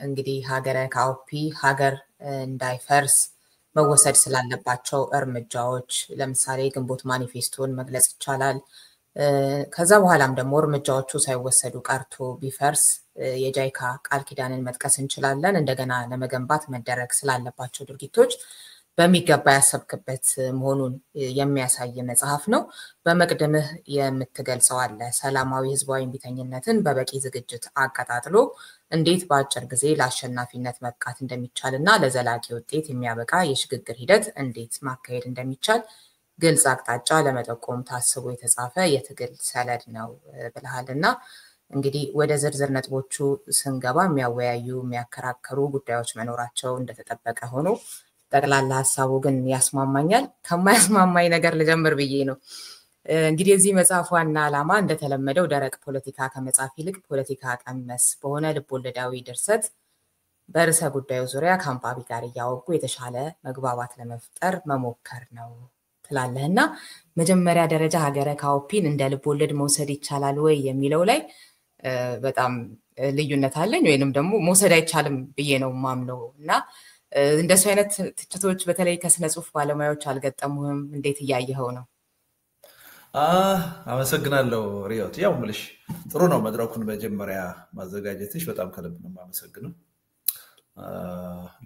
እንግዲህ ሀገረ ካኦፒ ሀገር እንዳይፈርስ መወሰድ ስላለባቸው እርምጃዎች ለምሳሌ ግንቦት ማኒፌስቶን መግለጽ ይቻላል። ከዛ በኋላም ደግሞ እርምጃዎቹ ሳይወሰዱ ቀርቶ ቢፈርስ የጃይካ ቃል ኪዳንን መጥቀስ እንችላለን። እንደገና ለመገንባት መደረግ ስላለባቸው ድርጊቶች በሚገባ ያሰብክበት መሆኑን የሚያሳይ መጽሐፍ ነው። በመቅድምህ የምትገልጸው አለ ሰላማዊ ህዝባዊ እምቢተኝነትን በበቂ ዝግጅት አቀጣጥሎ እንዴት በአጭር ጊዜ ለአሸናፊነት መብቃት እንደሚቻልና ለዘላቂ ውጤት የሚያበቃ የሽግግር ሂደት እንዴት ማካሄድ እንደሚቻል ግልጽ አቅጣጫ ለመጠቆም ታስቦ የተጻፈ የትግል ሰነድ ነው ብለሃልና እንግዲህ ወደ ዝርዝር ነጥቦቹ ስንገባ የሚያወያዩ የሚያከራከሩ ጉዳዮች መኖራቸው እንደተጠበቀ ሆኖ ጠቅላላ ሐሳቡ ግን ያስማማኛል። ከማያስማማኝ ነገር ልጀምር ብዬ ነው። እንግዲህ እዚህ መጽሐፍ ዋና ዓላማ እንደተለመደው ደረቅ ፖለቲካ ከመጻፍ ይልቅ ፖለቲካ ቀመስ በሆነ ልቦለዳዊ ድርሰት በርዕሰ ጉዳዩ ዙሪያ ከአንባቢ ጋር እያወጉ የተሻለ መግባባት ለመፍጠር መሞከር ነው ትላለህና መጀመሪያ ደረጃ ሀገረ ካኦፒን እንደ ልቦለድ መውሰድ ይቻላል ወይ የሚለው ላይ በጣም ልዩነት አለኝ ወይንም ደግሞ መውሰድ አይቻልም ብዬ ነው ማምነው እና እንደሱ አይነት ትችቶች በተለይ ከስነ ጽሁፍ ባለሙያዎች አልገጠሙህም? እንዴት እያየኸው ነው? አመሰግናለሁ ሪዮት። ያው ምልሽ ጥሩ ነው መድረኩን መጀመሪያ ማዘጋጀትሽ በጣም ከልብ ነው የማመሰግነው።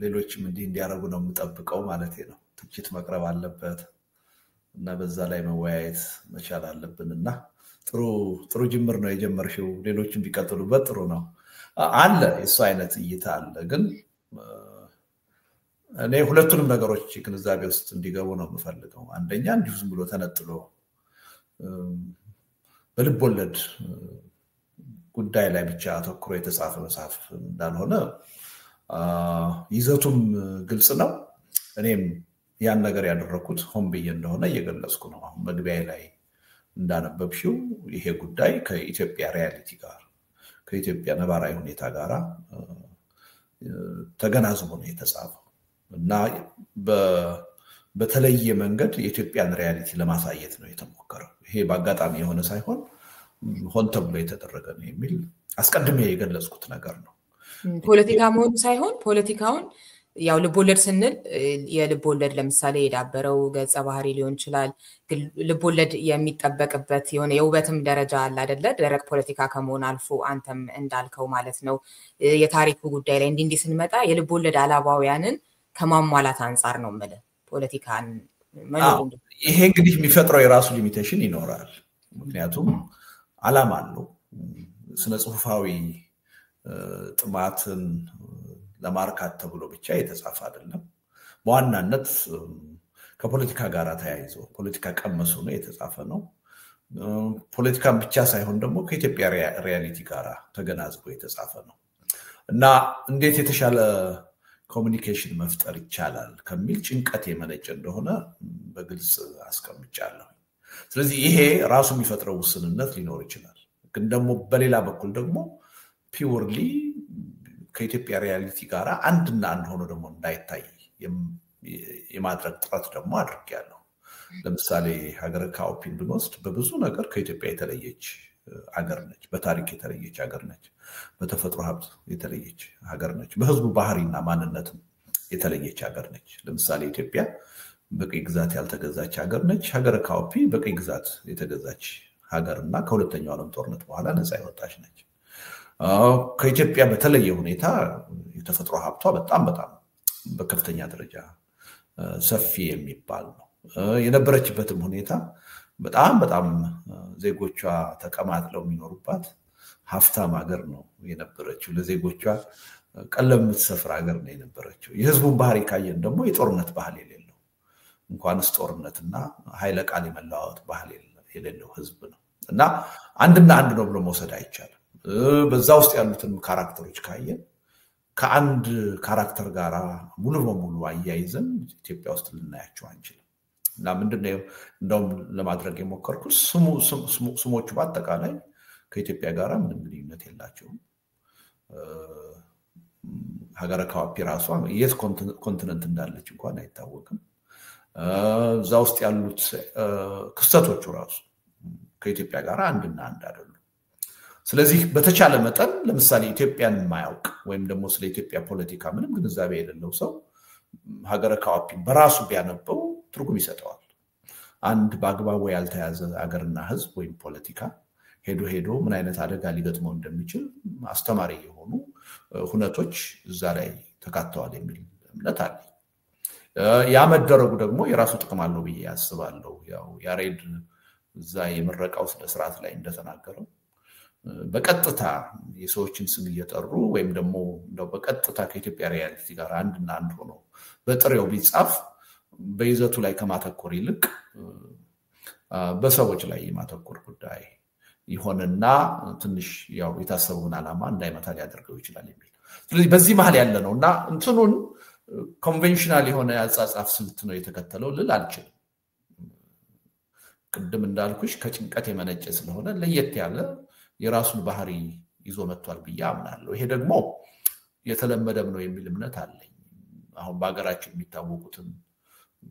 ሌሎችም እንዲያረጉ ነው የምጠብቀው ማለት ነው። ትችት መቅረብ አለበት እና በዛ ላይ መወያየት መቻል አለብንና ጥሩ ጅምር ነው የጀመርሽው። ሌሎችም ቢቀጥሉበት ጥሩ ነው። አለ እሱ አይነት እይታ አለ ግን እኔ ሁለቱንም ነገሮች ግንዛቤ ውስጥ እንዲገቡ ነው የምፈልገው። አንደኛ እንዲሁ ዝም ብሎ ተነጥሎ በልብ ወለድ ጉዳይ ላይ ብቻ አተኩሮ የተጻፈ መጽሐፍ እንዳልሆነ ይዘቱም ግልጽ ነው። እኔም ያን ነገር ያደረኩት ሆን ብዬ እንደሆነ እየገለጽኩ ነው። አሁን መግቢያ ላይ እንዳነበብሽው ይሄ ጉዳይ ከኢትዮጵያ ሪያሊቲ ጋር ከኢትዮጵያ ነባራዊ ሁኔታ ጋር ተገናዝቦ ነው የተጻፈው እና በተለየ መንገድ የኢትዮጵያን ሪያሊቲ ለማሳየት ነው የተሞከረው። ይሄ በአጋጣሚ የሆነ ሳይሆን ሆን ተብሎ የተደረገ ነው የሚል አስቀድሜ የገለጽኩት ነገር ነው። ፖለቲካ መሆኑ ሳይሆን ፖለቲካውን ያው ልቦለድ ስንል የልቦለድ ለምሳሌ የዳበረው ገጸ ባህሪ ሊሆን ይችላል። ልቦለድ የሚጠበቅበት የሆነ የውበትም ደረጃ አለ አይደለ? ደረቅ ፖለቲካ ከመሆን አልፎ አንተም እንዳልከው ማለት ነው የታሪኩ ጉዳይ ላይ እንዲህ ስንመጣ የልቦለድ አላባውያንን ከማሟላት አንፃር ነው ማለት ፖለቲካን መኖር ይሄ እንግዲህ የሚፈጥረው የራሱ ሊሚቴሽን ይኖራል። ምክንያቱም ዓላማ አለው። ስነ ጽሁፋዊ ጥማትን ለማርካት ተብሎ ብቻ የተጻፈ አይደለም። በዋናነት ከፖለቲካ ጋር ተያይዞ ፖለቲካ ቀመሱ ነው የተጻፈ ነው። ፖለቲካን ብቻ ሳይሆን ደግሞ ከኢትዮጵያ ሪያሊቲ ጋር ተገናዝቦ የተጻፈ ነው እና እንዴት የተሻለ ኮሙኒኬሽን መፍጠር ይቻላል ከሚል ጭንቀት የመነጨ እንደሆነ በግልጽ አስቀምጫለሁ። ስለዚህ ይሄ ራሱ የሚፈጥረው ውስንነት ሊኖር ይችላል። ግን ደግሞ በሌላ በኩል ደግሞ ፒውርሊ ከኢትዮጵያ ሪያሊቲ ጋር አንድና አንድ ሆኖ ደግሞ እንዳይታይ የማድረግ ጥረት ደግሞ አድርጌያለሁ። ለምሳሌ ሀገረ ካኦፒን ብንወስድ በብዙ ነገር ከኢትዮጵያ የተለየች ሀገር ነች። በታሪክ የተለየች ሀገር ነች። በተፈጥሮ ሀብት የተለየች ሀገር ነች። በህዝቡ ባህሪና ማንነትም የተለየች ሀገር ነች። ለምሳሌ ኢትዮጵያ በቀይ ግዛት ያልተገዛች ሀገር ነች። ሀገረ ካኦፒ በቀይ ግዛት የተገዛች ሀገርና ከሁለተኛው ዓለም ጦርነት በኋላ ነፃ የወጣች ነች። ከኢትዮጵያ በተለየ ሁኔታ የተፈጥሮ ሀብቷ በጣም በከፍተኛ ደረጃ ሰፊ የሚባል ነው። የነበረችበትም ሁኔታ በጣም ዜጎቿ ተቀማጥለው የሚኖሩባት ሀብታም ሀገር ነው የነበረችው። ለዜጎቿ ቀለም የምትሰፍር ሀገር ነው የነበረችው። የህዝቡን ባህሪ ካየን ደግሞ የጦርነት ባህል የሌለው እንኳንስ ጦርነትና ኃይለ ቃል የመለዋወጥ ባህል የሌለው ህዝብ ነው እና አንድና አንድ ነው ብሎ መውሰድ አይቻልም። በዛ ውስጥ ያሉትን ካራክተሮች ካየን ከአንድ ካራክተር ጋር ሙሉ በሙሉ አያይዘን ኢትዮጵያ ውስጥ ልናያቸው አንችልም። እና ምንድነው እንደውም ለማድረግ የሞከርኩት ስሞቹ በአጠቃላይ ከኢትዮጵያ ጋር ምንም ግንኙነት የላቸውም። ሀገረ ካኦፒ ራሷ የት ኮንቲነንት እንዳለች እንኳን አይታወቅም። እዛ ውስጥ ያሉት ክስተቶቹ ራሱ ከኢትዮጵያ ጋር አንድና አንድ አይደሉም። ስለዚህ በተቻለ መጠን ለምሳሌ ኢትዮጵያን ማያውቅ ወይም ደግሞ ስለ ኢትዮጵያ ፖለቲካ ምንም ግንዛቤ የሌለው ሰው ሀገረ ካዋፒን በራሱ ቢያነበው ትርጉም ይሰጠዋል። አንድ በአግባቡ ያልተያዘ ሀገርና ህዝብ ወይም ፖለቲካ ሄዶ ምን አይነት አደጋ ሊገጥመው እንደሚችል አስተማሪ የሆኑ ሁነቶች እዛ ላይ ተካተዋል የሚል እምነት አለ። ያ መደረጉ ደግሞ የራሱ ጥቅም አለው ብዬ አስባለሁ። ያው ያሬድ እዛ የምረቃው ስነ ስርዓት ላይ እንደተናገረው በቀጥታ የሰዎችን ስም እየጠሩ ወይም ደግሞ እንደው በቀጥታ ከኢትዮጵያ ሪያሊቲ ጋር አንድና አንድ ሆኖ በጥሬው ቢጻፍ በይዘቱ ላይ ከማተኮር ይልቅ በሰዎች ላይ የማተኮር ጉዳይ ይሆንና ትንሽ ያው የታሰበውን ዓላማ እንዳይመታ ሊያደርገው ይችላል የሚል። ስለዚህ በዚህ መሃል ያለ ነውና እንትኑን ኮንቬንሽናል የሆነ ያጻጻፍ ስልት ነው የተከተለው ልል አልችልም። ቅድም እንዳልኩሽ ከጭንቀት የመነጨ ስለሆነ ለየት ያለ የራሱን ባህሪ ይዞ መጥቷል ብዬ አምናለሁ። ይሄ ደግሞ የተለመደም ነው የሚል እምነት አለኝ። አሁን በአገራችን የሚታወቁትን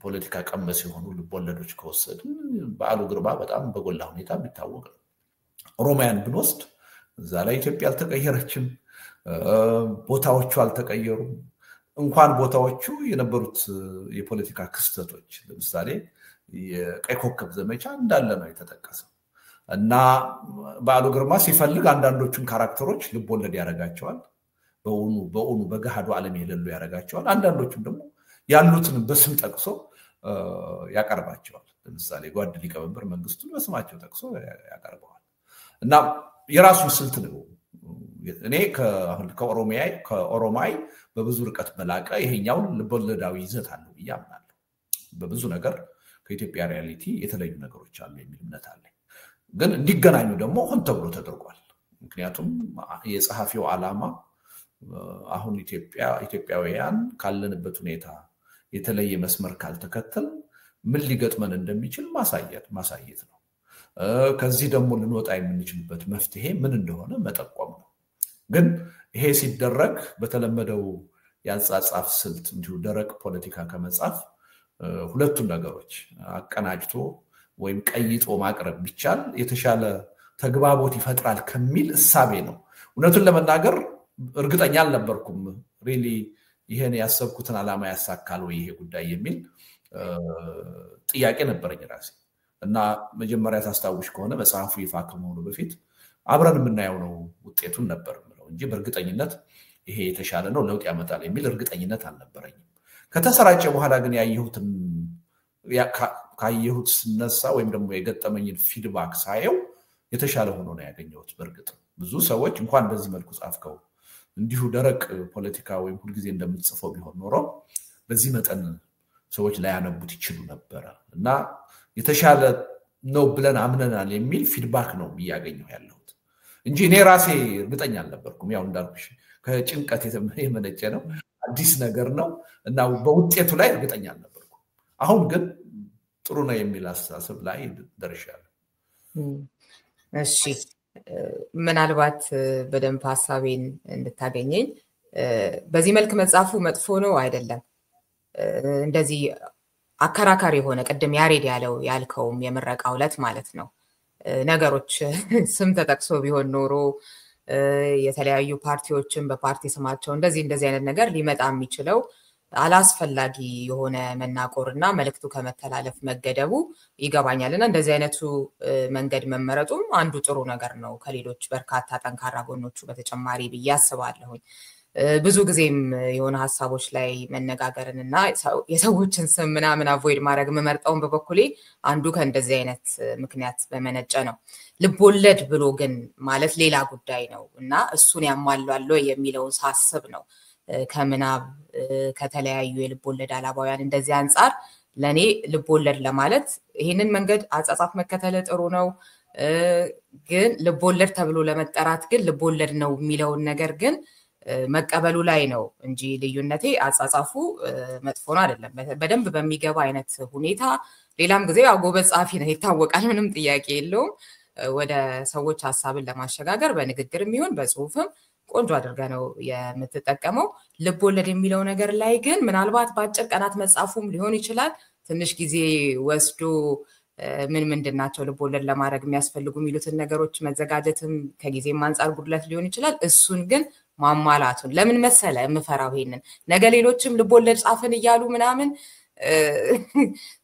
ፖለቲካ ቀመስ የሆኑ ልቦለዶች ከወሰድን በዓሉ ግርማ በጣም በጎላ ሁኔታ የሚታወቅ ነው። ኦሮሚያን ብንወስድ እዛ ላይ ኢትዮጵያ አልተቀየረችም፣ ቦታዎቹ አልተቀየሩም። እንኳን ቦታዎቹ የነበሩት የፖለቲካ ክስተቶች ለምሳሌ የቀይ ኮከብ ዘመቻ እንዳለ ነው የተጠቀሰው እና በዓሉ ግርማ ሲፈልግ አንዳንዶቹን ካራክተሮች ልቦለድ ያደርጋቸዋል፣ በእውኑ በገሃዱ ዓለም የሌሉ ያደርጋቸዋል። አንዳንዶቹም ደግሞ ያሉትን በስም ጠቅሶ ያቀርባቸዋል። ለምሳሌ ጓድ ሊቀመንበር መንግስቱን በስማቸው ጠቅሶ ያቀርበዋል እና የራሱን ስልት ነው። እኔ ከኦሮማይ በብዙ ርቀት በላቀ ይሄኛው ልቦለዳዊ ይዘት አለው ብዬ አምናለሁ። በብዙ ነገር ከኢትዮጵያ ሪያሊቲ የተለዩ ነገሮች አሉ የሚል እምነት አለኝ። ግን እንዲገናኙ ደግሞ ሆን ተብሎ ተደርጓል። ምክንያቱም የጸሐፊው ዓላማ አሁን ኢትዮጵያውያን ካለንበት ሁኔታ የተለየ መስመር ካልተከተል ምን ሊገጥመን እንደሚችል ማሳየት ነው። ከዚህ ደግሞ ልንወጣ የምንችልበት መፍትሄ ምን እንደሆነ መጠቆም ነው። ግን ይሄ ሲደረግ በተለመደው ያጻጻፍ ስልት እንዲሁ ደረቅ ፖለቲካ ከመጻፍ ሁለቱን ነገሮች አቀናጅቶ ወይም ቀይጦ ማቅረብ ቢቻል የተሻለ ተግባቦት ይፈጥራል ከሚል እሳቤ ነው። እውነቱን ለመናገር እርግጠኛ አልነበርኩም ሪሊ ይሄን ያሰብኩትን ዓላማ ያሳካል ወይ ይሄ ጉዳይ የሚል ጥያቄ ነበረኝ ራሴ። እና መጀመሪያ ታስታውሽ ከሆነ መጽሐፉ ይፋ ከመሆኑ በፊት አብረን የምናየው ነው ውጤቱን ነበር ምለው እንጂ በእርግጠኝነት ይሄ የተሻለ ነው ለውጥ ያመጣል የሚል እርግጠኝነት አልነበረኝም። ከተሰራጨ በኋላ ግን ካየሁት ስነሳ ወይም ደግሞ የገጠመኝን ፊድባክ ሳየው የተሻለ ሆኖ ነው ያገኘሁት። በእርግጥ ብዙ ሰዎች እንኳን በዚህ መልኩ ጻፍከው እንዲሁ ደረቅ ፖለቲካ ወይም ሁልጊዜ እንደምትጽፈው ቢሆን ኖሮ በዚህ መጠን ሰዎች ላይ ያነቡት ይችሉ ነበር እና የተሻለ ነው ብለን አምነናል የሚል ፊድባክ ነው እያገኘሁ ያለሁት እንጂ እኔ ራሴ እርግጠኛ አልነበርኩም። ያው እንዳልኩሽ ከጭንቀት የመነጨ ነው፣ አዲስ ነገር ነው እና በውጤቱ ላይ እርግጠኛ አልነበርኩም። አሁን ግን ጥሩ ነው የሚል አስተሳሰብ ላይ ደርሻለሁ። እሺ ምናልባት በደንብ ሐሳቤን እንድታገኘኝ በዚህ መልክ መጻፉ መጥፎ ነው አይደለም። እንደዚህ አከራካሪ የሆነ ቅድም ያሬድ ያልከውም የምረቃው ዕለት ማለት ነው ነገሮች ስም ተጠቅሶ ቢሆን ኖሮ የተለያዩ ፓርቲዎችን በፓርቲ ስማቸው እንደዚህ አይነት ነገር ሊመጣ የሚችለው አላስፈላጊ የሆነ መናቆርና መልእክቱ ከመተላለፍ መገደቡ ይገባኛልና እንደዚህ አይነቱ መንገድ መመረጡም አንዱ ጥሩ ነገር ነው ከሌሎች በርካታ ጠንካራ ጎኖቹ በተጨማሪ ብዬ አስባለሁኝ። ብዙ ጊዜም የሆነ ሐሳቦች ላይ መነጋገርንና የሰዎችን ስም ምናምን አቮይድ ማድረግ መመርጠውን በበኩሌ አንዱ ከእንደዚህ አይነት ምክንያት በመነጨ ነው። ልቦለድ ብሎ ግን ማለት ሌላ ጉዳይ ነው እና እሱን ያሟላል የሚለውን ሳስብ ነው ከምናብ ከተለያዩ የልቦለድ አላባውያን እንደዚህ አንፃር ለኔ ልቦለድ ለማለት ይሄንን መንገድ አጻጻፍ መከተል ጥሩ ነው። ግን ልቦለድ ተብሎ ለመጠራት ግን ልቦለድ ነው የሚለውን ነገር ግን መቀበሉ ላይ ነው እንጂ ልዩነቴ አጻጻፉ መጥፎ ነው አይደለም። በደንብ በሚገባ አይነት ሁኔታ ሌላም ጊዜ ጎበዝ ጻፊ ነው ይታወቃል፣ ምንም ጥያቄ የለውም። ወደ ሰዎች ሐሳብን ለማሸጋገር በንግግርም ይሁን በጽሁፍም ቆንጆ አድርጋ ነው የምትጠቀመው። ልቦለድ የሚለው ነገር ላይ ግን ምናልባት በአጭር ቀናት መጻፉም ሊሆን ይችላል። ትንሽ ጊዜ ወስዶ ምን ምንድናቸው ልቦለድ ለማድረግ የሚያስፈልጉ የሚሉትን ነገሮች መዘጋጀትም ከጊዜም አንፃር ጉድለት ሊሆን ይችላል። እሱን ግን ማሟላቱን ለምን መሰለ የምፈራው ይሄንን ነገ ሌሎችም ልቦለድ ጻፍን እያሉ ምናምን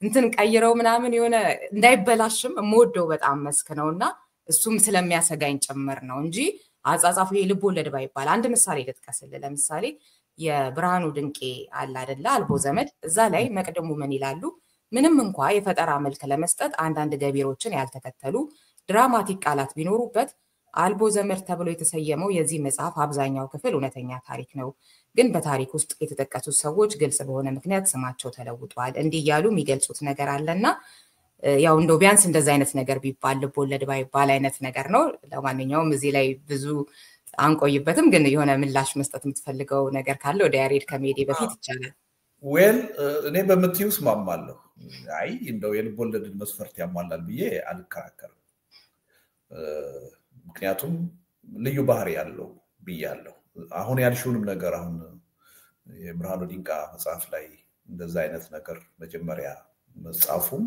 እንትን ቀይረው ምናምን የሆነ እንዳይበላሽም የምወደው በጣም መስክ ነውና እሱም ስለሚያሰጋኝ ጭምር ነው እንጂ አጻጻፉ ልቦለድ ባይባል አንድ ምሳሌ ልጥቀስልህ። ለምሳሌ የብርሃኑ ድንቄ አለ አይደለ አልቦ ዘመድ እዛ ላይ መቅደሙ ምን ይላሉ? ምንም እንኳ የፈጠራ መልክ ለመስጠት አንዳንድ ገቢሮችን ያልተከተሉ ድራማቲክ ቃላት ቢኖሩበት አልቦ ዘመድ ተብሎ የተሰየመው የዚህ መጽሐፍ አብዛኛው ክፍል እውነተኛ ታሪክ ነው። ግን በታሪክ ውስጥ የተጠቀሱት ሰዎች ግልጽ በሆነ ምክንያት ስማቸው ተለውጧል። እንዲህ እያሉ የሚገልጹት ነገር አለና ያው እንደው ቢያንስ እንደዛ አይነት ነገር ቢባል ልቦለድ ባይባል አይነት ነገር ነው። ለማንኛውም እዚህ ላይ ብዙ አንቆይበትም፣ ግን የሆነ ምላሽ መስጠት የምትፈልገው ነገር ካለ ወደ ያሬድ ከመሄዴ በፊት ይቻላል። ዌል እኔ በምትይው እስማማለሁ። አይ እንደው የልቦለድን መስፈርት ያሟላል ብዬ አልከራከርም። ምክንያቱም ልዩ ባህሪ ያለው ብያለሁ። አሁን ያልሽውንም ነገር አሁን የብርሃኑ ዲንቃ መጽሐፍ ላይ እንደዛ አይነት ነገር መጀመሪያ መጽሐፉም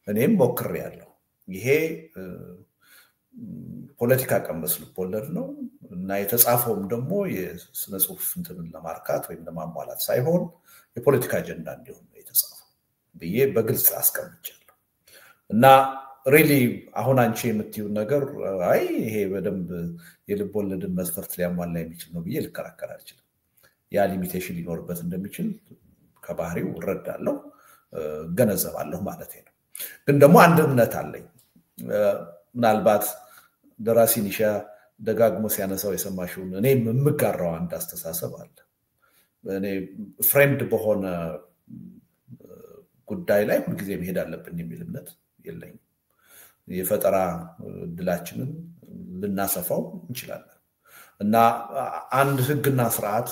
እኔም ሞክሬያለሁ። ይሄ ፖለቲካ ቀመስ ልቦለድ ነው እና የተጻፈውም ደግሞ የስነ ጽሁፍ እንትንን ለማርካት ወይም ለማሟላት ሳይሆን የፖለቲካ አጀንዳ እንዲሆን ነው የተጻፈው ብዬ በግልጽ አስቀምጫለሁ። እና ሪሊ አሁን አንቺ የምትይው ነገር አይ ይሄ በደንብ የልቦለድን መስፈርት ሊያሟላ የሚችል ነው ብዬ ልከራከር አልችልም። ያ ሊሚቴሽን ሊኖርበት እንደሚችል ከባህሪው እረዳለሁ፣ ገነዘባለሁ ማለት ነው። ግን ደግሞ አንድ እምነት አለኝ። ምናልባት ደራሲ ኒሻ ደጋግሞ ሲያነሳው የሰማሽውን እኔ የምጋራው አንድ አስተሳሰብ አለ። እኔ ፍሬምድ በሆነ ጉዳይ ላይ ሁልጊዜ መሄድ አለብን የሚል እምነት የለኝም። የፈጠራ እድላችንን ልናሰፋው እንችላለን እና አንድ ህግና ስርዓት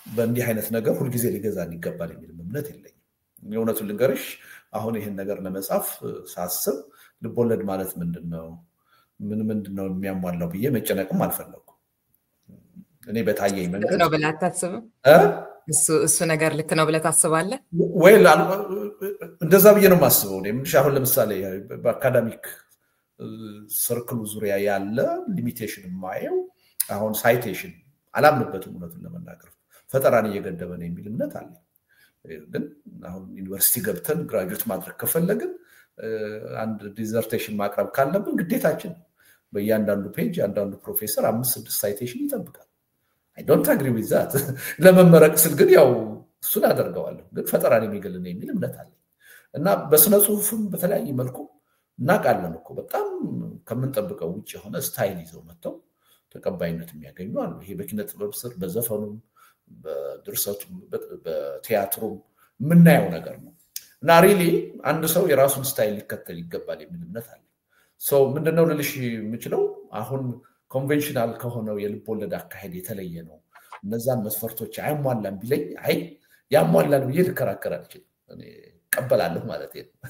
በእንዲህ አይነት ነገር ሁልጊዜ ሊገዛን ይገባል የሚል እምነት የለኝም። የእውነቱን ልንገርሽ አሁን ይሄን ነገር ለመጻፍ ሳስብ ልቦለድ ማለት ምንድነው ምንድነው የሚያሟላው ብዬ መጨነቅም አልፈለኩም። እኔ በታየኝ መንገድ ነው ብለህ አታስብም? እሱ ነገር ልክ ነው ብለህ ታስባለህ ወይ? እንደዛ ብዬ ነው የማስበው። እኔ አሁን ለምሳሌ በአካዳሚክ ሰርክሉ ዙሪያ ያለ ሊሚቴሽን የማየው አሁን ሳይቴሽን አላምንበትም። እውነቱን ለመናገር ፈጠራን እየገደበ ነው የሚል እምነት አለ። ግን አሁን ዩኒቨርሲቲ ገብተን ግራጁዌት ማድረግ ከፈለግን አንድ ዲዘርቴሽን ማቅረብ ካለብን ግዴታችን በእያንዳንዱ ፔጅ አንዳንዱ ፕሮፌሰር 5-6 ሳይቴሽን ይጠብቃል። I don't agree with that። ለመመረቅ ስል ግን ያው እሱን አደርገዋለሁ። ግን ፈጠራን የሚገል ነው የሚል እምነት አለ እና በስነ ጽሁፍም በተለያየ መልኩ እናቃለን እኮ በጣም ከምንጠብቀው ውጭ የሆነ ስታይል ይዘው መጥተው ተቀባይነት የሚያገኙ አሉ። ይሄ በኪነ ጥበብ ስር በዘፈኑም በድርሰቱም በቲያትሩም የምናየው ነገር ነው እና ሪሊ አንድ ሰው የራሱን ስታይል ሊከተል ይገባል የሚል እምነት አለ። ሶ ምንድነው ልልሽ የምችለው አሁን ኮንቬንሽናል ከሆነው የልቦለድ አካሄድ የተለየ ነው እነዛን መስፈርቶች አያሟላም ቢለኝ አይ ያሟላል ብዬ ልከራከር አልችልም። እኔ ቀበላለሁ ማለት ነው።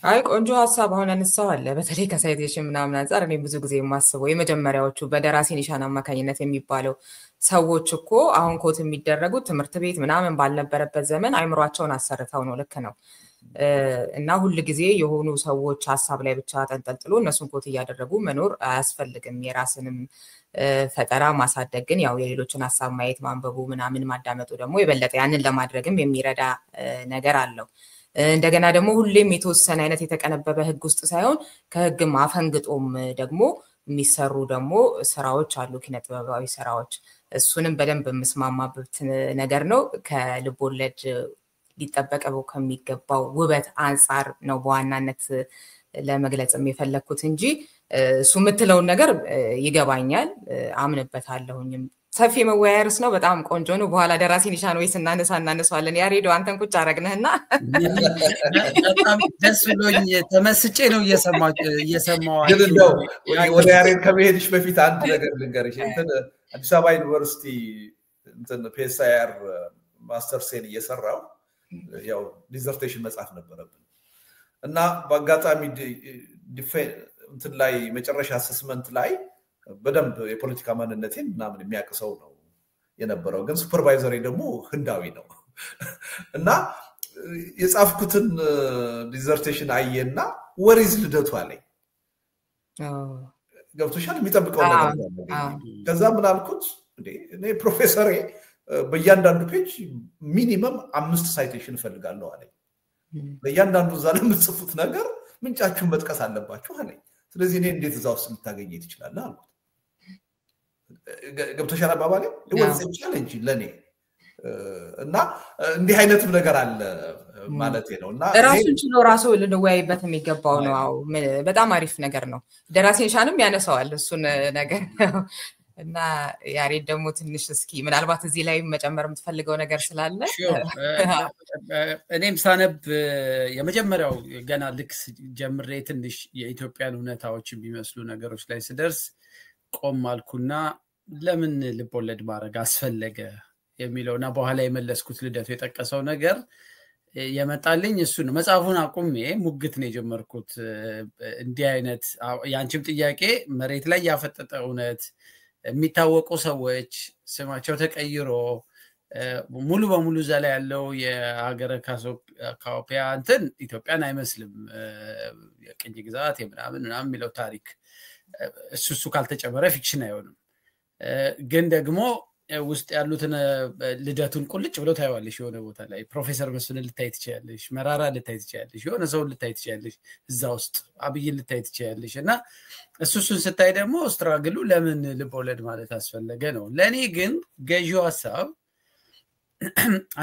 አይ ቆንጆ ሐሳብ አሁን አንሳው አለ። በተለይ ከሳይቴሽን ምናምን አንፃር እኔ ብዙ ጊዜ የማስበው የመጀመሪያዎቹ በደራሲ ኒሻን አማካኝነት የሚባለው ሰዎች እኮ አሁን ኮት የሚደረጉት ትምህርት ቤት ምናምን ባልነበረበት ዘመን አይምሯቸውን አሰርተው ነው። ልክ ነው። እና ሁሉ ጊዜ የሆኑ ሰዎች ሐሳብ ላይ ብቻ ተንጠልጥሎ እነሱን ኮት እያደረጉ መኖር አያስፈልግም። የራስንም ፈጠራ ማሳደግ ግን ያው የሌሎችን ሐሳብ ማየት ማንበቡ ምናምን ማዳመጡ ደግሞ የበለጠ ያንን ለማድረግም የሚረዳ ነገር አለው። እንደገና ደግሞ ሁሌም የተወሰነ አይነት የተቀነበበ ህግ ውስጥ ሳይሆን ከህግም አፈንግጦም ደግሞ የሚሰሩ ደግሞ ስራዎች አሉ፣ ኪነ ጥበባዊ ስራዎች። እሱንም በደንብ የምስማማበት ነገር ነው። ከልቦለድ ሊጠበቀው ከሚገባው ውበት አንፃር ነው በዋናነት ለመግለጽም የፈለኩት እንጂ እሱ የምትለውን ነገር ይገባኛል፣ አምንበታለሁኝም። ሰፊ መወያየርስ ነው። በጣም ቆንጆ ነው። በኋላ ደራሲ ኒሻን ወይ እናነሳዋለን። ያሬዶ አንተን ቁጭ አረግነህና በጣም ደስ ብሎኝ ተመስጬ ነው እየሰማው ወደ ያሬድ ከመሄድሽ በፊት አንድ ነገር ልንገርሽ። እንትን አዲስ አበባ ዩኒቨርሲቲ እንትን ፒኤስአይአር ማስተርሴን እየሰራው ያው ዲዘርቴሽን መጻፍ ነበረብን እና በአጋጣሚ እንትን ላይ መጨረሻ አሰስመንት ላይ በደንብ የፖለቲካ ማንነቴን ምናምን የሚያቅሰው ነው የነበረው። ግን ሱፐርቫይዘሪ ደግሞ ህንዳዊ ነው እና የጻፍኩትን ዲዘርቴሽን አየና ወሪዝ ልደቱ አለኝ ገብቶሻል የሚጠብቀው ነገር ነው ከዛ ምን አልኩት እኔ ፕሮፌሰር በእያንዳንዱ ፔጅ ሚኒመም 5 ሳይቴሽን ፈልጋለሁ አለኝ በእያንዳንዱ ዛለ የምትጽፉት ነገር ምንጫችሁን መጥቀስ አለባችሁ አለኝ ስለዚህ እኔ እንዴት እዛው ስልታገኝ ይችላል አልኩት ገብቶሻል አባባሌ ወንስ ቻሌንጅ ለኔ እና እንዲህ አይነትም ነገር አለ ማለት ነውና ራሱን ችሎ ራሱ ልንወያይበት የሚገባው ነው በጣም አሪፍ ነገር ነው ደራሲን ሻንም ያነሳዋል እሱን ነገር እና ያሬድ ደግሞ ትንሽ እስኪ ምናልባት እዚህ ላይ መጨመር የምትፈልገው ነገር ስላለ እኔም ሳነብ የመጀመሪያው ገና ልክ ጀምሬ ትንሽ የኢትዮጵያን ሁኔታዎች የሚመስሉ ነገሮች ላይ ስደርስ ቆም አልኩና ለምን ልቦለድ ማድረግ አስፈለገ የሚለውና በኋላ የመለስኩት ልደቱ የጠቀሰው ነገር የመጣልኝ እሱ ነው መጽሐፉን አቁሜ ሙግት ነው የጀመርኩት እንዲህ አይነት ያንቺም ጥያቄ መሬት ላይ ያፈጠጠ እውነት የሚታወቁ ሰዎች ስማቸው ተቀይሮ ሙሉ በሙሉ ዘላ ያለው የሀገረ ካኦፒያ እንትን ኢትዮጵያን አይመስልም የቅኝ ግዛት ምናምን የሚለው ታሪክ እሱ ካልተጨመረ ፊክሽን አይሆንም ግን ደግሞ ውስጥ ያሉትን ልደቱን ቁልጭ ብሎ ታይዋለሽ የሆነ ቦታ ላይ ፕሮፌሰር መስፍን ልታይ ትችያለሽ መራራ ልታይ ትችያለሽ የሆነ ሰው ልታይ ትችያለሽ እዛ ውስጥ አብይ ልታይ ትችያለሽ እና እሱን ስታይ ደግሞ ስትራግሉ ለምን ልቦለድ ማለት አስፈለገ ነው ለኔ ግን ገዢው ሐሳብ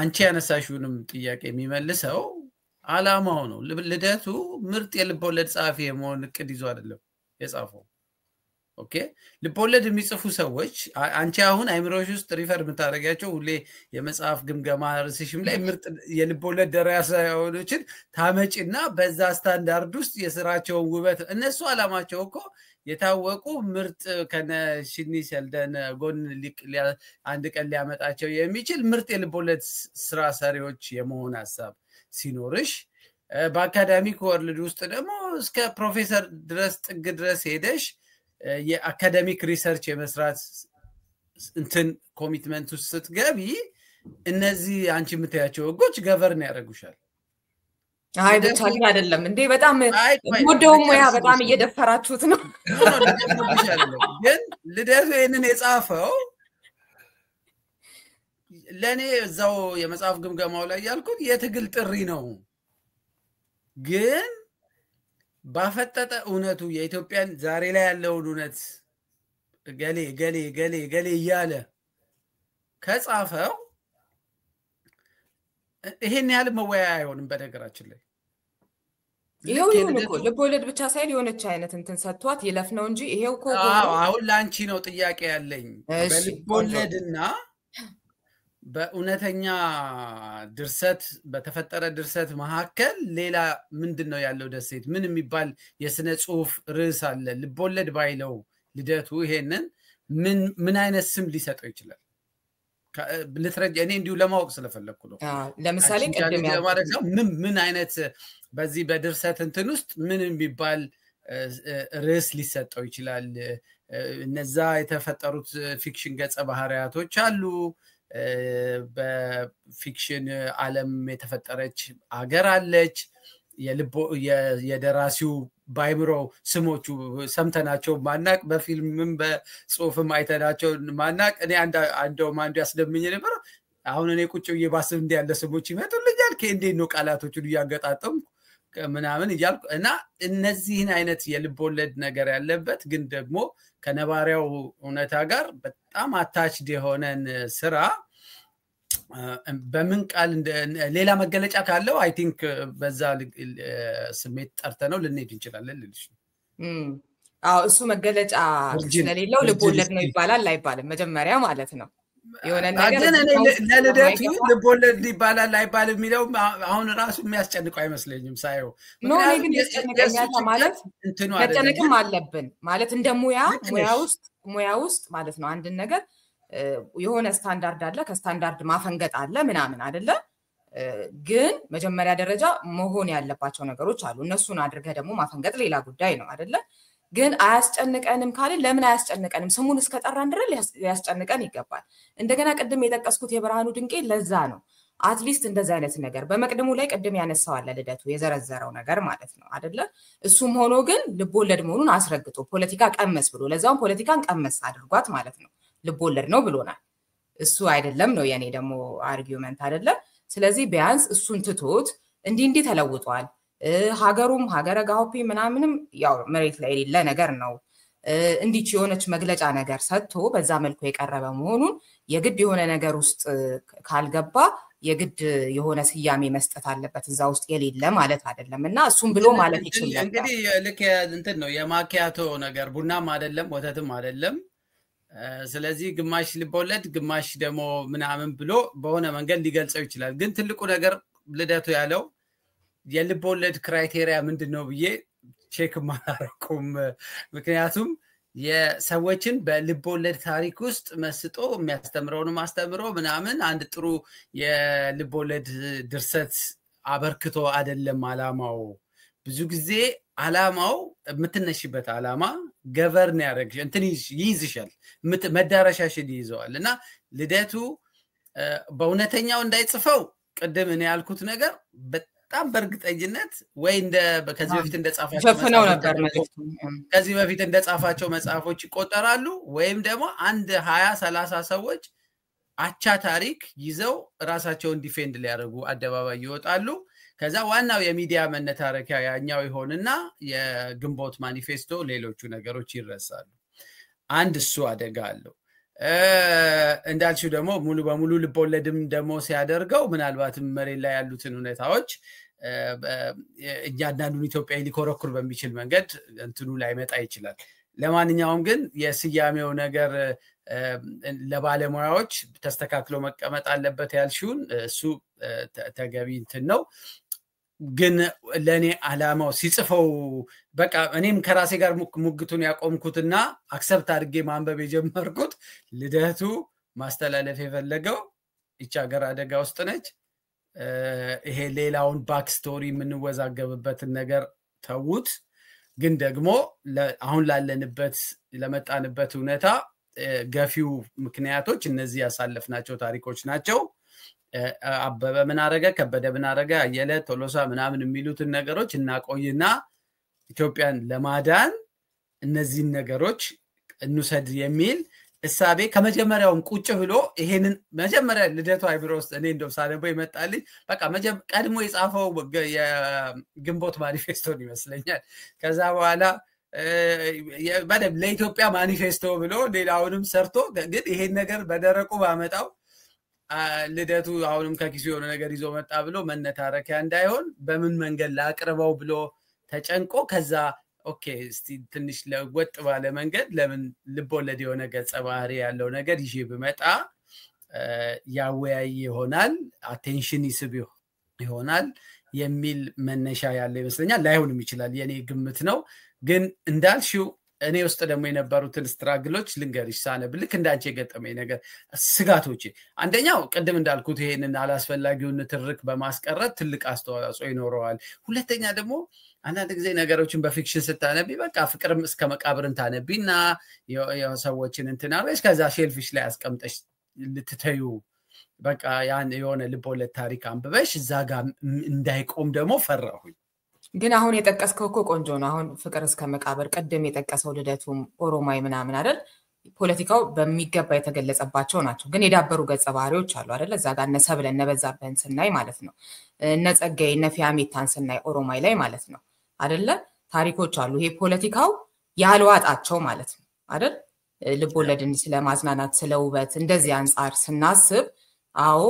አንቺ ያነሳሽውንም ጥያቄ የሚመልሰው አላማው ነው ልደቱ ምርጥ የልቦለድ ጻፊ የመሆን እቅድ ይዞ አይደለም የጻፈው ኦኬ ልቦለድ የሚጽፉ ሰዎች አንቺ አሁን አይምሮሽ ውስጥ ሪፈር የምታደርጋቸው ሁሌ የመጽሐፍ ግምገማ ርዕስሽም ላይ ምርጥ የልቦለድ ደራሲዎችን ታመጪና በዛ ስታንዳርድ ውስጥ የስራቸውን ውበት እነሱ አላማቸው እኮ የታወቁ ምርጥ ከነ ሽኒ ሰልደን ጎን አንድ ቀን ሊያመጣቸው የሚችል ምርጥ የልቦለድ ስራ ሰሪዎች የመሆን ሐሳብ ሲኖርሽ በአካዳሚክ ወርልድ ውስጥ ደግሞ እስከ ፕሮፌሰር ድረስ ጥግ ድረስ ሄደሽ የአካዳሚክ ሪሰርች የመስራት እንትን ኮሚትመንት ውስጥ ስትገቢ እነዚህ አንቺ የምታያቸው ህጎች ገቨርን ያደርጉሻል አይ ብቻ ግን አይደለም እንዴ በጣም ወደው ሙያ በጣም እየደፈራችሁት ነው ግን ልደቱ ይሄንን የጻፈው ለኔ እዛው የመጽሐፍ ግምገማው ላይ ያልኩት የትግል ጥሪ ነው ግን ባፈጠጠ እውነቱ የኢትዮጵያን ዛሬ ላይ ያለውን እውነት ገሌ እያለ ከጻፈው ይሄን ያህል መወያያ አይሆንም በነገራችን ላይ ይሄው እኮ ልቦለድ ብቻ ሳይል የሆነች አይነት እንትን ሰጥቷት ይለፍ ነው እንጂ ይሄው እኮ አሁን ላንቺ ነው ጥያቄ ያለኝ በልቦለድና በእውነተኛ ድርሰት በተፈጠረ ድርሰት መካከል ሌላ ምንድነው ያለው ደሴት ምን የሚባል የስነ ጽሁፍ ርዕስ አለ ልቦለድ ባይለው ልደቱ ይሄንን ምን አይነት ስም ሊሰጠው ይችላል ልትረጅ እኔ እንዲሁ ለማወቅ ስለፈለኩ ነው ለምሳሌ ቀደም ያለው ምን አይነት በዚህ በድርሰት እንትን ውስጥ ምን የሚባል ርዕስ ሊሰጠው ይችላል እነዛ የተፈጠሩት ፊክሽን ገጸ ባህሪያቶች አሉ በፊክሽን ዓለም የተፈጠረች አገር አለች የደራሲው ባይብሮ ስሞቹ ሰምተናቸው ማናቅ በፊልምም በጽሁፍም አይተናቸው ማናቅ እኔ አንዱ ያስደምኝ ነበር አሁን እኔ ቁጭ እየባስብ እንደ ያለ ስሞች ይመጡልኛል ከእንዴት ነው ቃላቶቹን ያገጣጣም ምናምን ይያልኩ እና እነዚህን አይነት የልቦለድ ነገር ያለበት ግን ደግሞ ከነባሪያው እውነታ ጋር በጣም አታችድ የሆነን ስራ በምን ቃል ሌላ መገለጫ ካለው አይ ቲንክ በዛ ስሜት ጠርተነው ልንሄድ እንችላለን ልልሽ እሱ መገለጫ ስለሌለው ልቦለድ ነው ይባላል አይባልም መጀመሪያ ማለት ነው የሆነ ነገር ለልደቱ ልቦለድ ይባላል አይባልም የሚለው አሁን ራሱ የሚያስጨንቀው አይመስለኝም ሳይው ነው ግን ያስጨንቀኛል ማለት መጨነቅም አለብን ማለት እንደ ሙያ ውስጥ ማለት ነው አንድ ነገር የሆነ ስታንዳርድ አለ ከስታንዳርድ ማፈንገጥ አለ ምናምን አይደለ ግን መጀመሪያ ደረጃ መሆን ያለባቸው ነገሮች አሉ እነሱን አድርገ ደግሞ ማፈንገጥ ሌላ ጉዳይ ነው አይደለ ግን አያስጨንቀንም ካለ ለምን አያስጨንቀንም ስሙን እስከጠራን ድረስ ያስጨንቀን ይገባል እንደገና ቅድም የጠቀስኩት የብርሃኑ ድንቄ ለዛ ነው አትሊስት እንደዛ አይነት ነገር በመቅደሙ ላይ ቅድም ያነሳው አለ ልደቱ የዘረዘረው ነገር ማለት ነው አይደለ? እሱም ሆኖ ግን ልቦለድ መሆኑን አስረግጦ ፖለቲካ ቀመስ ብሎ ለዛውም ፖለቲካን ቀመስ አድርጓት ማለት ነው ልቦለድ ነው ብሎናል። እሱ አይደለም ነው የኔ ደግሞ አርጊውመንት አይደለ? ስለዚህ ቢያንስ እሱን ትቶት እንዲህ ተለውጧል ሀገሩም ሀገረ ጋሆፒ ምናምንም ያው መሬት ላይ የሌለ ነገር ነው እንዲች የሆነች መግለጫ ነገር ሰጥቶ በዛ መልኩ የቀረበ መሆኑን የግድ የሆነ ነገር ውስጥ ካልገባ የግድ የሆነ ስያሜ መስጠት አለበት እዛ ውስጥ የሌለ ማለት አይደለም እና እሱም ብሎ ማለት ይችላል። እንግዲህ ልክ እንትን ነው የማኪያቶ ነገር ቡናም አይደለም ወተትም አይደለም። ስለዚህ ግማሽ ልቦለድ ግማሽ ደግሞ ምናምን ብሎ በሆነ መንገድ ሊገልጸው ይችላል። ግን ትልቁ ነገር ልደቱ ያለው የልቦለድ ክራይቴሪያ ምንድነው ብዬ ቼክ ማራኩም። ምክንያቱም የሰዎችን በልቦለድ ታሪክ ውስጥ መስጦ የሚያስተምረውን ማስተምሮ ምናምን አንድ ጥሩ የልቦለድ ድርሰት አበርክቶ አይደለም አላማው። ብዙ ጊዜ አላማው የምትነሽበት አላማ ገቨርን ያደርግሽ እንትን ይይዝሻል መዳረሻሽን ይይዘዋል። እና ልደቱ በእውነተኛው እንዳይጽፈው ቅድም እኔ ያልኩት ነገር በጣም በእርግጠኝነት ወይ እንደ ከዚህ በፊት እንደጻፋቸው መጽሐፎች ይቆጠራሉ ወይም ደግሞ አንድ 20-30 ሰዎች አቻ ታሪክ ይዘው ራሳቸውን ዲፌንድ ሊያደርጉ አደባባይ ይወጣሉ። ከዛ ዋናው የሚዲያ መነታረኪያ ያኛው ይሆንና የግንቦት ማኒፌስቶ ሌሎቹ ነገሮች ይረሳሉ። አንድ እሱ አደጋ አለው። እንዳልሽው ደግሞ ሙሉ በሙሉ ልቦለድም ደግሞ ሲያደርገው ምናልባትም መሬት ላይ ያሉትን ሁኔታዎች እያንዳንዱን ኢትዮጵያዊ ሊኮረኩር በሚችል መንገድ እንትኑ ላይ መጣ ይችላል። ለማንኛውም ግን የስያሜው ነገር ለባለሙያዎች ተስተካክሎ መቀመጥ አለበት ያልሽውን እሱ ተገቢ እንትን ነው። ግን ለኔ አላማው ሲጽፈው በቃ እኔም ከራሴ ጋር ሙግቱን ያቆምኩትና አክሰፕት አድርጌ ማንበብ የጀመርኩት ልደቱ ማስተላለፍ የፈለገው እቺ ሀገር አደጋ ውስጥ ነች። ይሄ ሌላውን ባክ ስቶሪ የምንወዛገብበትን ነገር ተውት። ግን ደግሞ አሁን ላለንበት ለመጣንበት ሁኔታ ገፊው ምክንያቶች እነዚህ ያሳለፍናቸው ታሪኮች ናቸው። አበበ ምን አረገ ከበደ ምን አረገ አየለ ቶሎሳ ምናምን የሚሉትን ነገሮች እናቆይና ኢትዮጵያን ለማዳን እነዚህን ነገሮች እንውሰድ የሚል እሳቤ ከመጀመሪያውም ቁጭ ብሎ ይሄንን መጀመሪያ ልደቱ አይብሮ ውስጥ እኔ እንደው ሳነበው ይመጣልኝ በቃ ቀድሞ የጻፈው የግንቦት ማኒፌስቶን ይመስለኛል። ከዛ በኋላ በደም ለኢትዮጵያ ማኒፌስቶ ብሎ ሌላውንም ሰርቶ ግን ይሄን ነገር በደረቁ ባመጣው ልደቱ አሁንም ከኪሱ የሆነ ነገር ይዞ መጣ ብሎ መነታረኪያ እንዳይሆን በምን መንገድ ላቅርበው ብሎ ተጨንቆ ከዛ ኦኬ እስቲ ትንሽ ለወጥ ባለ መንገድ ለምን ልቦለድ የሆነ ገጸ ባህሪ ያለው ነገር ይዤ ብመጣ ያወያይ ይሆናል አቴንሽን ይስብ ይሆናል የሚል መነሻ ያለው ይመስለኛል። ላይሆንም ይችላል የኔ ግምት ነው። ግን እንዳልሽው እኔ ውስጥ ደግሞ የነበሩትን ስትራግሎች ልንገርሽ ሳነብ ልክ እንዳንቺ የገጠመኝ ነገር ስጋቶች አንደኛው ቅድም እንዳልኩት ይሄንን አላስፈላጊውን ትርክ በማስቀረት ትልቅ አስተዋጽኦ ይኖረዋል። ሁለተኛ ደግሞ አንዳንድ ጊዜ ነገሮችን በፊክሽን ስታነቢ በቃ ፍቅርም እስከ መቃብርን ታነቢና የሰዎችን እንትናበሽ ከዛ ሼልፊሽ ላይ አስቀምጠሽ ልትተዩ በቃ ያን የሆነ ልቦለድ ታሪክ አንብበሽ እዛ ጋር እንዳይቆም ደግሞ ፈራሁኝ። ግን አሁን የጠቀስከው እኮ ቆንጆ ነው። አሁን ፍቅር እስከ መቃብር ቀደም የጠቀሰው ልደቱም ኦሮማይ ምናምን አይደል ፖለቲካው በሚገባ የተገለጸባቸው ናቸው። ግን የዳበሩ ገጸ ባህሪዎች አሉ አይደል እዛ ጋር እነ ሰብለ እነ በዛብህን ስናይ ማለት ነው እነ ጸጋዬ እነ ፊያሜታን ስናይ ኦሮማይ ላይ ማለት ነው አይደለ ታሪኮች አሉ። ይሄ ፖለቲካው ያልዋጣቸው ማለት ነው አይደል ልቦለድን ስለማዝናናት ስለውበት እንደዚህ አንፃር ስናስብ አዎ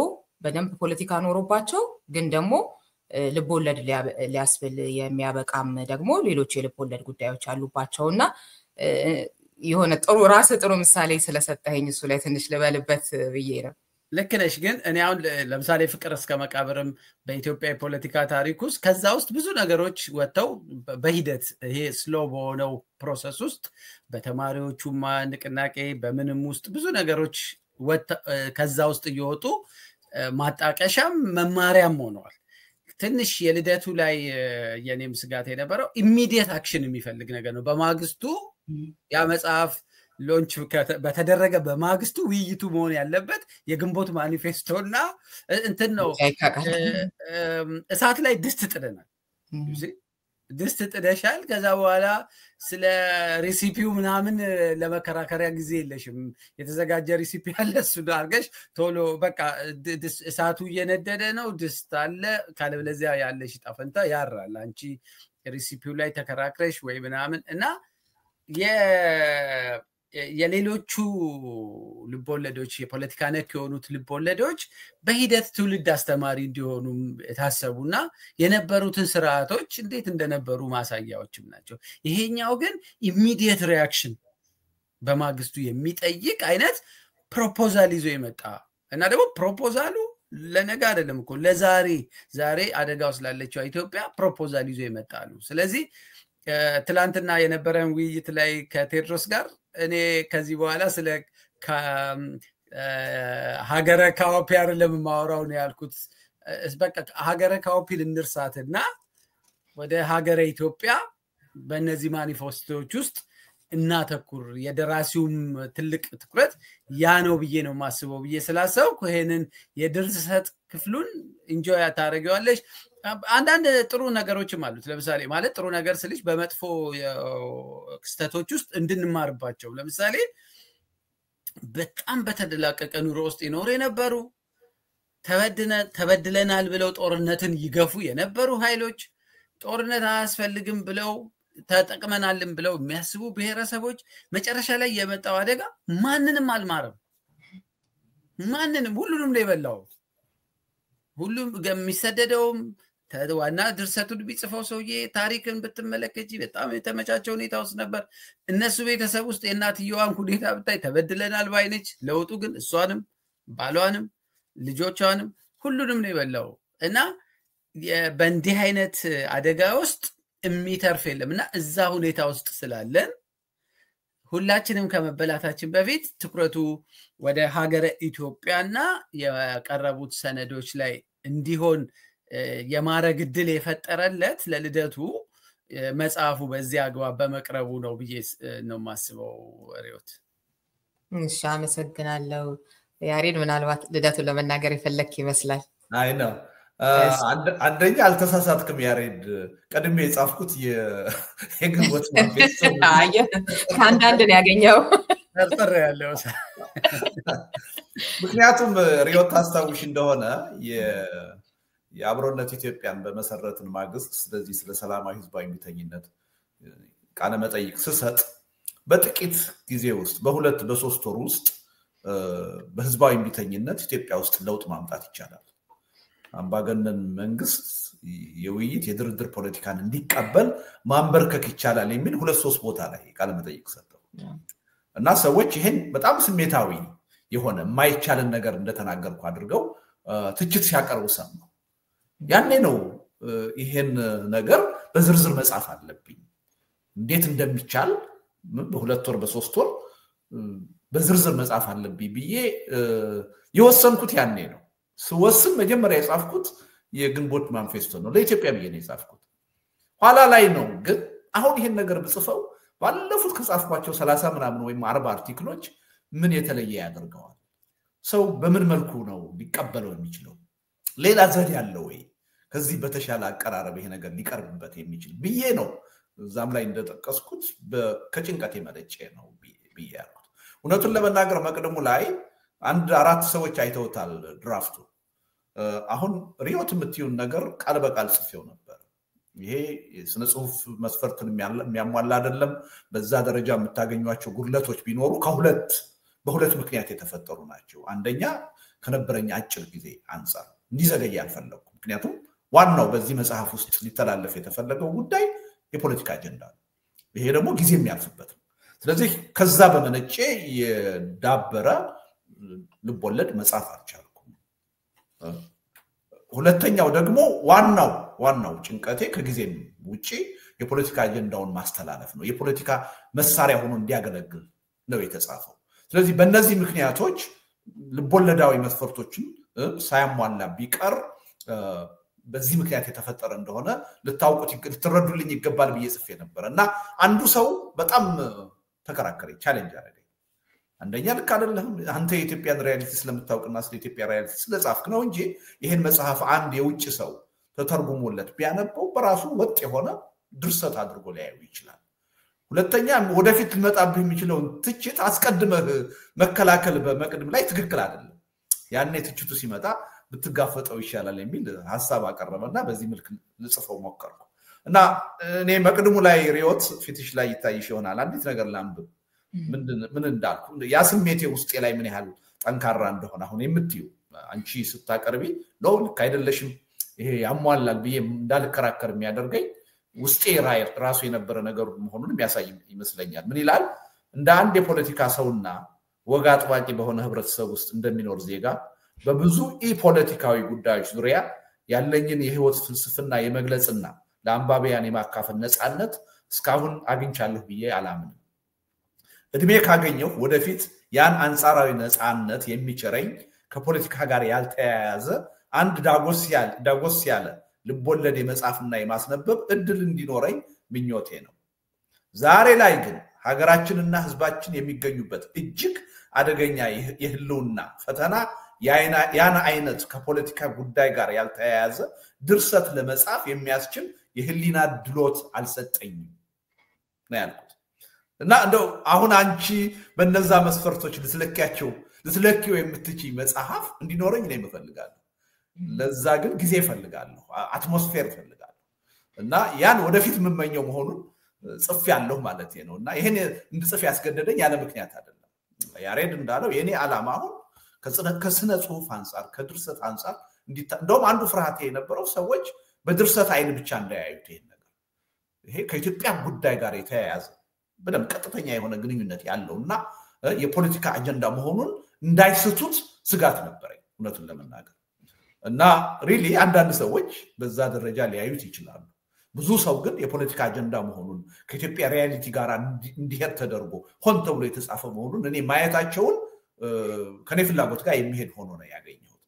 በደንብ ፖለቲካ ኖሮባቸው ግን ደግሞ ልቦለድ ሊያስብል የሚያበቃም ደግሞ ሌሎች የልቦለድ ጉዳዮች አሉባቸውና የሆነ ጥሩ ምሳሌ ስለሰጠኸኝ እሱ ላይ ትንሽ ልበልበት ብዬ ነው። ልክ ነሽ። ግን እኔ አሁን ለምሳሌ ፍቅር እስከ መቃብርም በኢትዮጵያ የፖለቲካ ታሪክ ውስጥ ከዛ ውስጥ ብዙ ነገሮች ወጥተው በሂደት ይሄ ስሎ በሆነው ፕሮሰስ ውስጥ በተማሪዎቹ ንቅናቄ በምንም ውስጥ ብዙ ነገሮች ከዛ ውስጥ እየወጡ ማጣቀሻም መማሪያም ሆነዋል። ትንሽ የልደቱ ላይ የኔም ስጋት የነበረው ኢሚዲየት አክሽን የሚፈልግ ነገር ነው። በማግስቱ ያ መጽሐፍ ሎንች በተደረገ በማግስቱ ውይይቱ መሆን ያለበት የግንቦት ማኒፌስቶና እንትን ነው። እሳት ላይ ድስት ጥደናል። ድስት ጥደሻል። ከዛ በኋላ ስለ ሬሲፒው ምናምን ለመከራከሪያ ጊዜ የለሽም። የተዘጋጀ ሬሲፒ አለ፣ እሱ አድርገሽ ቶሎ በቃ እሳቱ እየነደደ ነው፣ ድስት አለ፣ ካለበለዚያ ያለሽ ጣፈንታ ያራል። አንቺ ሬሲፒው ላይ ተከራክረሽ ወይ ምናምን እና የሌሎቹ ልቦለዶች የፖለቲካ ነክ የሆኑት ልቦለዶች በሂደት ትውልድ አስተማሪ እንዲሆኑ የታሰቡና የነበሩትን ስርዓቶች እንዴት እንደነበሩ ማሳያዎችም ናቸው። ይሄኛው ግን ኢሚዲየት ሪያክሽን በማግስቱ የሚጠይቅ አይነት ፕሮፖዛል ይዞ የመጣ እና ደግሞ ፕሮፖዛሉ ለነገ አይደለም እኮ ዛሬ አደጋው ስላለችው ኢትዮጵያ ፕሮፖዛል ይዞ ይመጣሉ። ስለዚህ ትላንትና የነበረን ውይይት ላይ ከቴድሮስ ጋር እኔ ከዚህ በኋላ ስለ ሀገረ ካኦፒ አይደለም ማወራው ነው ያልኩት። በቃ ሀገረ ካኦፒን እንርሳትና ወደ ሀገረ ኢትዮጵያ በእነዚህ ማኒፌስቶዎች ውስጥ እናተኩር። የደራሲውም ትልቅ ትኩረት ያ ነው ብዬ ነው ማስበው ብዬ ስላሰብኩ ይሄንን የድርሰት ክፍሉን ኢንጆይ ታደርጊዋለሽ። አንዳንድ ጥሩ ነገሮችም አሉት። ለምሳሌ ማለት ጥሩ ነገር ስልሽ በመጥፎ ክስተቶች ውስጥ እንድንማርባቸው፣ ለምሳሌ በጣም በተደላቀቀ ኑሮ ውስጥ ይኖሩ የነበሩ ተበድለናል ብለው ጦርነትን ይገፉ የነበሩ ኃይሎች፣ ጦርነት አያስፈልግም ብለው ተጠቅመናልም ብለው የሚያስቡ ብሔረሰቦች መጨረሻ ላይ የመጣው አደጋ ማንንም አልማረም። ማንንም ሁሉንም ነው የበላው። ሁሉም የሚሰደደውም ዋና ድርሰቱን ቢጽፈው ሰውዬ ታሪክን ብትመለከቺ በጣም የተመቻቸ ሁኔታ ውስጥ ነበር። እነሱ ቤተሰብ ውስጥ የእናትየዋን ሁኔታ ብታይ ተበድለናል ባይነች። ለውጡ ግን እሷንም ባሏንም ልጆቿንም ሁሉንም ነው የበላው እና በእንዲህ አይነት አደጋ ውስጥ የሚተርፍ የለም እና እዛ ሁኔታ ውስጥ ስላለን ሁላችንም ከመበላታችን በፊት ትኩረቱ ወደ ሀገረ ኢትዮጵያና የቀረቡት ሰነዶች ላይ እንዲሆን የማረግ ዕድል የፈጠረለት ለልደቱ መጽሐፉ በዚህ አግባብ በመቅረቡ ነው ብዬ ነው ማስበው። ሪዮት እሺ፣ አመሰግናለሁ። ያሬድ ምናልባት ልደቱን ለመናገር የፈለክ ይመስላል። አይ ነው አንደኛ አልተሳሳትክም ያሬድ። ቀድሜ የጻፍኩት የግንቦት ማኒፌስቶ አየ ከአንዳንድ ነው ያገኘው ተርተር ያለው። ምክንያቱም ሪዮት ታስታውሽ እንደሆነ የአብሮነት ኢትዮጵያን በመሰረትን ማግስት ስለዚህ ስለ ሰላማዊ ህዝባዊ እምቢተኝነት ቃለ መጠይቅ ስሰጥ በጥቂት ጊዜ ውስጥ በሁለት በሶስት ወር ውስጥ በህዝባዊ እምቢተኝነት ኢትዮጵያ ውስጥ ለውጥ ማምጣት ይቻላል፣ አምባገነን መንግስት የውይይት የድርድር ፖለቲካን እንዲቀበል ማንበርከክ ይቻላል የሚል ሁለት ሶስት ቦታ ላይ ቃለ መጠይቅ ሰጠው እና ሰዎች ይሄን በጣም ስሜታዊ የሆነ የማይቻልን ነገር እንደተናገርኩ አድርገው ትችት ሲያቀርቡ ሰማሁ። ያኔ ነው ይሄን ነገር በዝርዝር መጻፍ አለብኝ፣ እንዴት እንደሚቻል በሁለት ወር በሶስት ወር በዝርዝር መጻፍ አለብኝ ብዬ የወሰንኩት ያኔ ነው። ስወስን መጀመሪያ የጻፍኩት የግንቦት ማኒፌስቶ ነው፣ ለኢትዮጵያ ብዬ ነው የጻፍኩት። ኋላ ላይ ነው ግን አሁን ይሄን ነገር ብጽፈው ባለፉት ከጻፍኳቸው 30 ምናምን ወይም 40 አርቲክሎች ምን የተለየ ያደርገዋል? ሰው በምን መልኩ ነው ሊቀበለው የሚችለው? ሌላ ዘዴ ያለው ወይ ከዚህ በተሻለ አቀራረብ ይሄ ነገር ሊቀርብበት የሚችል ብዬ ነው እዛም ላይ እንደተጠቀስኩት ከጭንቀት የመለጨ ነው ብዬ ያልኩት። እውነቱን ለመናገር መቅደሙ ላይ አንድ አራት ሰዎች አይተውታል ድራፍቱ። አሁን ሪዮት የምትዩን ነገር ቃል በቃል ጽፌው ነበር። ይሄ ስነ ጽሁፍ መስፈርትን የሚያሟላ አይደለም። በዛ ደረጃ የምታገኟቸው ጉድለቶች ቢኖሩ በሁለት ምክንያት የተፈጠሩ ናቸው። አንደኛ ከነበረኛ አጭር ጊዜ አንፃር እንዲዘገይ አልፈለኩም። ምክንያቱም ዋናው በዚህ መጽሐፍ ውስጥ ሊተላለፍ የተፈለገው ጉዳይ የፖለቲካ አጀንዳ ነው። ይሄ ደግሞ ጊዜ የሚያልፍበት ነው። ስለዚህ ከዛ በመነጨ የዳበረ ልቦለድ መጽሐፍ አልቻልኩም። ሁለተኛው ደግሞ ዋናው ጭንቀቴ ከጊዜም ውጪ የፖለቲካ አጀንዳውን ማስተላለፍ ነው። የፖለቲካ መሳሪያ ሆኖ እንዲያገለግል ነው የተጻፈው። ስለዚህ በእነዚህ ምክንያቶች ልቦለዳዊ መስፈርቶችን ሳያሟላ ቢቀር በዚህ ምክንያት የተፈጠረ እንደሆነ ልትረዱልኝ ይገባል ብዬ ጽፌ ነበር እና አንዱ ሰው በጣም ተከራከረኝ፣ ቻሌንጅ አደረገኝ። አንደኛ ልክ አይደለም አንተ የኢትዮጵያን ሪያሊቲ ስለምታውቅና ስለ ኢትዮጵያ ሪያሊቲ ስለጻፍክ ነው እንጂ ይሄን መጽሐፍ አንድ የውጭ ሰው ተተርጉሞለት ቢያነበው በራሱ ወጥ የሆነ ድርሰት አድርጎ ሊያዩ ይችላል ሁለተኛ ወደፊት ሊመጣብህ የሚችለውን ትችት አስቀድመህ መከላከል በመቅድም ላይ ትክክል አይደለም ያኔ ትችቱ ሲመጣ ብትጋፈጠው ይሻላል የሚል ሐሳብ አቀረበና በዚህ መልኩ ልጽፈው ሞከርኩ እና እኔ መቅድሙ ላይ ሪዮት ፊትሽ ላይ ይታይሽ ይሆናል አንዲት ነገር ላንብብ ምን እንዳልኩ ያ ስሜቴ ውስጤ ላይ ምን ያህል ጠንካራ እንደሆነ አሁን የምትዩ አንቺ ስታቀርቢ ነው ልክ አይደለሽም ይሄ ያሟላል ብዬ እንዳልከራከር የሚያደርገኝ ውስጤ ራሱ የነበረ ነገር መሆኑን የሚያሳይ ይመስለኛል ምን ይላል እንደ አንድ የፖለቲካ ሰውና ወግ አጥባቂ በሆነ ህብረተሰብ ውስጥ እንደሚኖር ዜጋ በብዙ ፖለቲካዊ ጉዳዮች ዙሪያ ያለኝን የህይወት ፍልስፍና የመግለጽና ለአንባቢያን የማካፈል ነፃነት እስካሁን አግኝቻለሁ ብዬ አላምንም እድሜ ካገኘው ወደፊት ያን አንጻራዊ ነፃነት የሚቸረኝ ከፖለቲካ ጋር ያልተያያዘ አንድ ዳጎስ ያለ ልቦለድ የመጻፍና የማስነበብ እድል እንዲኖረኝ ምኞቴ ነው ዛሬ ላይ ግን ሀገራችንና ህዝባችን የሚገኙበት እጅግ አደገኛ የህልውና ፈተና ያን አይነት ከፖለቲካ ጉዳይ ጋር ያልተያያዘ ድርሰት ለመጻፍ የሚያስችል የህሊና ድሎት አልሰጠኝም ነው ያልኩት እና እንደው አሁን አንቺ በእነዛ መስፈርቶች ልትለኪው የምትችይ መጽሐፍ እንዲኖረኝ ነው የምፈልጋለሁ ለዛ ግን ጊዜ እፈልጋለሁ አትሞስፌር እፈልጋለሁ እና ያን ወደፊት የምመኘው መሆኑን ጽፍ ያለው ማለት ነውና ይሄን እንድጽፍ ያስገደደኝ ያለ ምክንያት አይደለም ያሬድ እንዳለው የኔ ዓላማ አሁን ከስነ ጽሁፍ አንፃር ከድርሰት አንፃር እንደውም አንዱ ፍርሃቴ የነበረው ሰዎች በድርሰት አይን ብቻ እንዳያዩት ይሄን ነገር ይሄ ከኢትዮጵያ ጉዳይ ጋር የተያያዘ በደም ቀጥተኛ የሆነ ግንኙነት ያለውና የፖለቲካ አጀንዳ መሆኑን እንዳይስቱት ስጋት ነበረኝ እውነቱን ለመናገር እና ሪሊ አንዳንድ ሰዎች በዛ ደረጃ ሊያዩት ይችላሉ ብዙ ሰው ግን የፖለቲካ አጀንዳ መሆኑን ከኢትዮጵያ ሪያሊቲ ጋር እንዲሄድ ተደርጎ ሆን ተብሎ የተጻፈ መሆኑን እኔ ማየታቸውን ከኔ ፍላጎት ጋር የሚሄድ ሆኖ ነው ያገኘሁት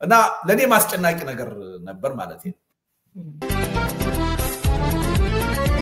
እና ለኔ ማስጨናቂ ነገር ነበር ማለት ነው